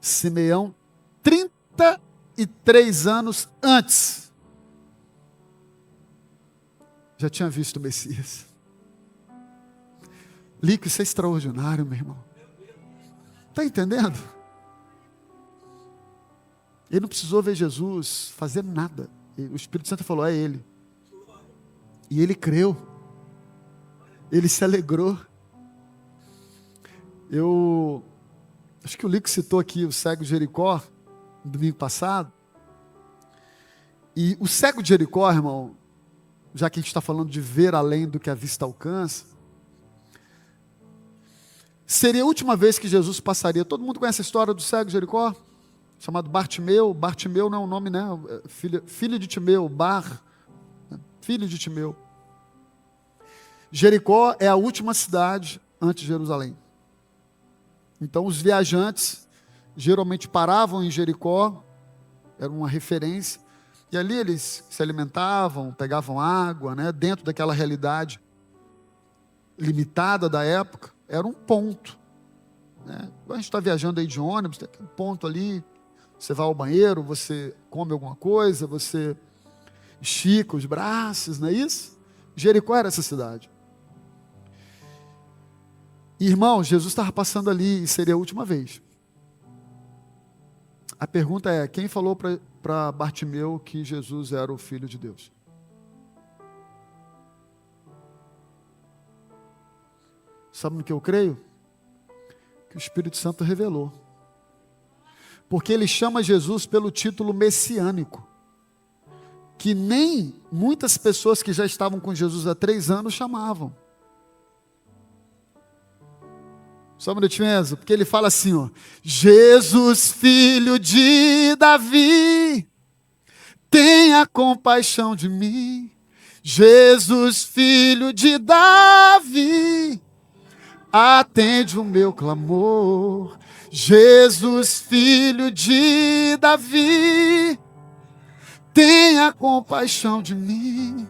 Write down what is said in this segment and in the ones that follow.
Simeão, 33 anos antes, já tinha visto o Messias. Lico, isso é extraordinário, meu irmão. Está entendendo? Ele não precisou ver Jesus fazer nada. O Espírito Santo falou, é ele. E ele creu. Ele se alegrou. Acho que o Lico citou aqui o cego de Jericó, no domingo passado. E o cego de Jericó, irmão, já que a gente está falando de ver além do que a vista alcança, seria a última vez que Jesus passaria. Todo mundo conhece a história do cego de Jericó? Chamado Bartimeu. Bartimeu não é um nome, né? Filho de Timeu, filho de Timeu. Jericó é a última cidade antes de Jerusalém. Então os viajantes geralmente paravam em Jericó, era uma referência, e ali eles se alimentavam, pegavam água, né? Dentro daquela realidade limitada da época, era um ponto, né? A gente está viajando aí de ônibus, tem um ponto ali, você vai ao banheiro, você come alguma coisa, você estica os braços, não é isso? Jericó era essa cidade. Irmão, Jesus estava passando ali e seria a última vez. A pergunta é, quem falou para Bartimeu que Jesus era o Filho de Deus? Sabe no que eu creio? Que o Espírito Santo revelou. Porque ele chama Jesus pelo título messiânico, que nem muitas pessoas que já estavam com Jesus há 3 anos chamavam. Só um minutinho, Enzo, porque ele fala assim, ó, Jesus, filho de Davi, tenha compaixão de mim. Jesus, filho de Davi, atende o meu clamor. Jesus, filho de Davi, tenha compaixão de mim.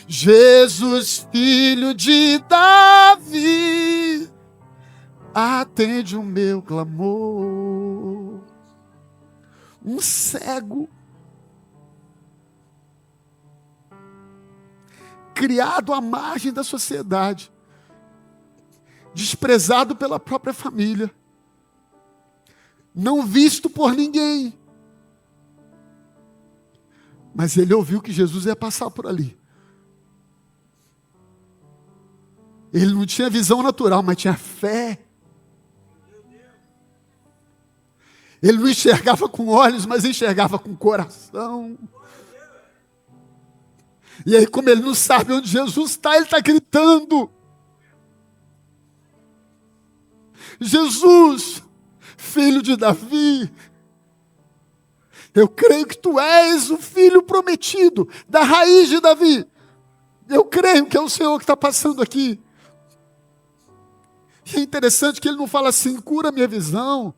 Jesus, filho de Davi, atende o meu clamor. Um cego, criado à margem da sociedade, desprezado pela própria família, não visto por ninguém, mas ele ouviu que Jesus ia passar por ali. Ele não tinha visão natural, mas tinha fé. Ele não enxergava com olhos, mas enxergava com o coração. E aí, como ele não sabe onde Jesus está, ele está gritando: Jesus, filho de Davi, eu creio que tu és o filho prometido, da raiz de Davi. Eu creio que é o Senhor que está passando aqui. E é interessante que ele não fala assim, cura minha visão,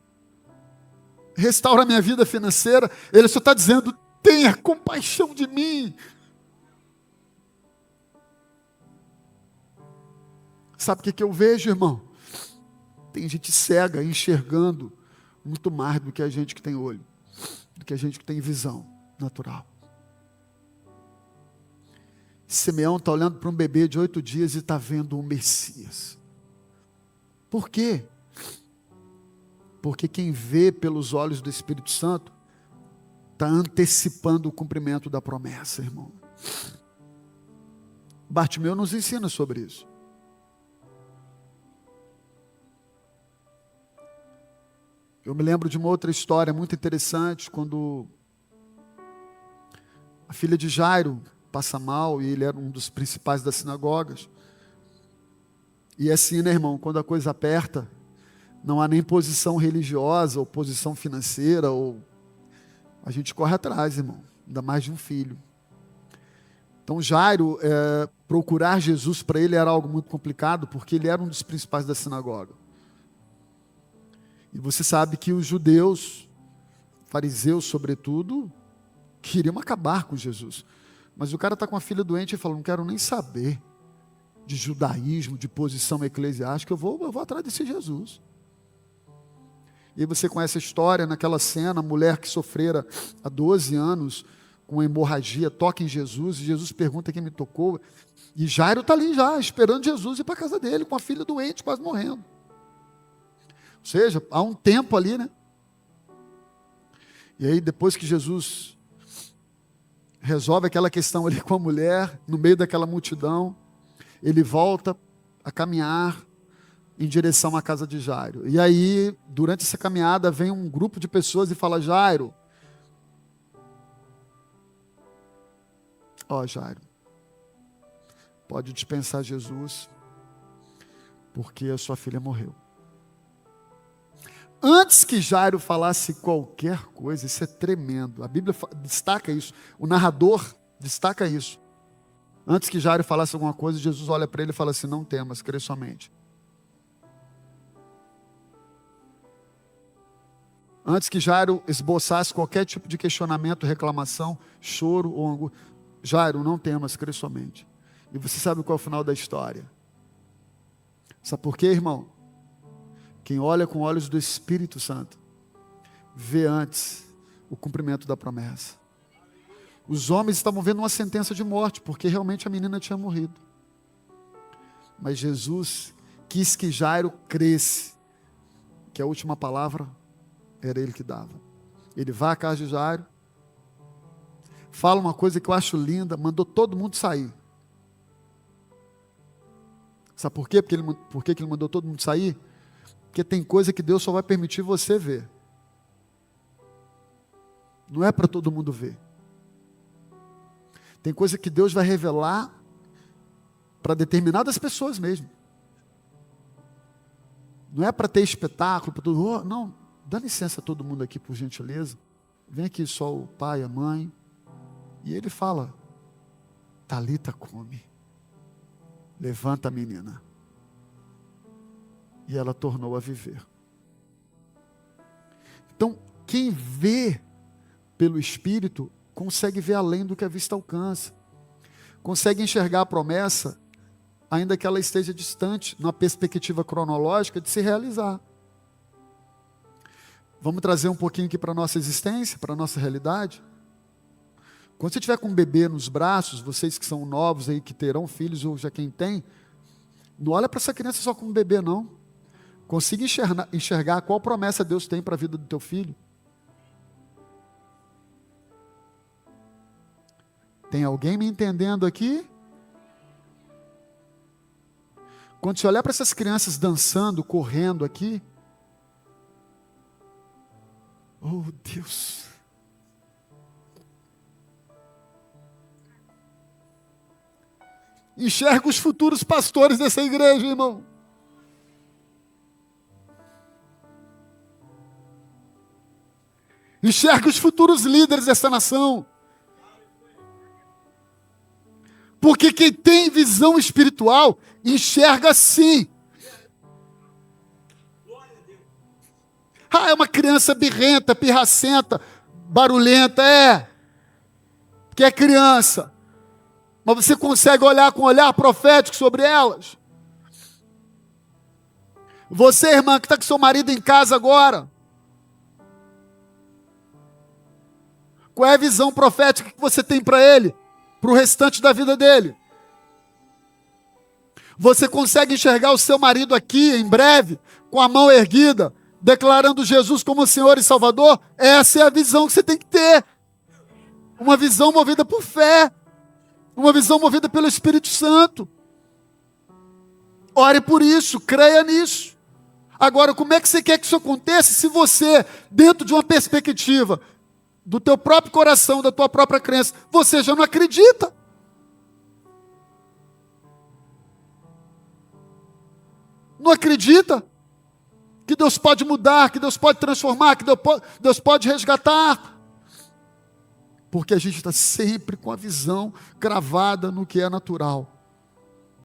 restaura minha vida financeira. Ele só está dizendo, tenha compaixão de mim. Sabe o que eu vejo, irmão? Tem gente cega enxergando muito mais do que a gente que tem olho, do que a gente que tem visão natural. Simeão está olhando para um bebê de 8 dias e está vendo o Messias. Por quê? Porque quem vê pelos olhos do Espírito Santo está antecipando o cumprimento da promessa, irmão. Bartimeu nos ensina sobre isso. Eu me lembro de uma outra história muito interessante, quando a filha de Jairo passa mal, e ele era um dos principais das sinagogas. E assim, né, irmão, quando a coisa aperta, não há nem posição religiosa, ou posição financeira, ou a gente corre atrás, irmão, ainda mais de um filho. Então Jairo, procurar Jesus para ele era algo muito complicado, porque ele era um dos principais da sinagoga. E você sabe que os judeus, fariseus sobretudo, queriam acabar com Jesus. Mas o cara está com a filha doente e fala, não quero nem saber de judaísmo, de posição eclesiástica, eu vou atrás desse Jesus. E aí você conhece a história, naquela cena, a mulher que sofrera há 12 anos com uma hemorragia, toca em Jesus, e Jesus pergunta quem me tocou. E Jairo está ali já, esperando Jesus ir para a casa dele, com a filha doente, quase morrendo. Ou seja, há um tempo ali, né? E aí, depois que Jesus resolve aquela questão ali com a mulher, no meio daquela multidão, ele volta a caminhar em direção à casa de Jairo. E aí, durante essa caminhada, vem um grupo de pessoas e fala: Jairo, Jairo, pode dispensar Jesus, porque a sua filha morreu. Antes que Jairo falasse qualquer coisa, isso é tremendo, a Bíblia destaca isso, o narrador destaca isso. Antes que Jairo falasse alguma coisa, Jesus olha para ele e fala assim: não temas, crê somente. Antes que Jairo esboçasse qualquer tipo de questionamento, reclamação, choro ou angústia, Jairo, não temas, crê somente. E você sabe qual é o final da história? Sabe por quê, irmão? Quem olha com olhos do Espírito Santo, vê antes o cumprimento da promessa. Os homens estavam vendo uma sentença de morte, porque realmente a menina tinha morrido. Mas Jesus quis que Jairo cresce, que a última palavra era ele que dava. Ele vai à casa de Jairo, fala uma coisa que eu acho linda, mandou todo mundo sair. Sabe por quê? Por que ele mandou todo mundo sair? Porque tem coisa que Deus só vai permitir você ver. Não é para todo mundo ver. Tem coisa que Deus vai revelar para determinadas pessoas mesmo. Não é para ter espetáculo, para tudo. Não, dá licença a todo mundo aqui, por gentileza. Vem aqui só o pai, a mãe. E ele fala: Talita come. Levanta a menina. E ela tornou a viver. Então, quem vê pelo Espírito, consegue ver além do que a vista alcança. Consegue enxergar a promessa, ainda que ela esteja distante, numa perspectiva cronológica de se realizar. Vamos trazer um pouquinho aqui para a nossa existência, para a nossa realidade. Quando você estiver com um bebê nos braços, vocês que são novos aí, que terão filhos, ou já quem tem, não olha para essa criança só como um bebê, não. Consiga enxergar qual promessa Deus tem para a vida do teu filho. Tem alguém me entendendo aqui? Quando você olhar para essas crianças dançando, correndo aqui, oh Deus, enxerga os futuros pastores dessa igreja, irmão. Enxerga os futuros líderes dessa nação. Porque quem tem visão espiritual, enxerga sim. É uma criança birrenta, pirracenta, barulhenta, porque é criança. Mas você consegue olhar com um olhar profético sobre elas. Você, irmã, que está com seu marido em casa agora, qual é a visão profética que você tem para ele? Para o restante da vida dele? Você consegue enxergar o seu marido aqui, em breve, com a mão erguida, declarando Jesus como Senhor e Salvador? Essa é a visão que você tem que ter. Uma visão movida por fé. Uma visão movida pelo Espírito Santo. Ore por isso, creia nisso. Agora, como é que você quer que isso aconteça se você, dentro de uma perspectiva do teu próprio coração, da tua própria crença, você já não acredita? Não acredita que Deus pode mudar, que Deus pode transformar, que Deus pode resgatar? Porque a gente está sempre com a visão cravada no que é natural.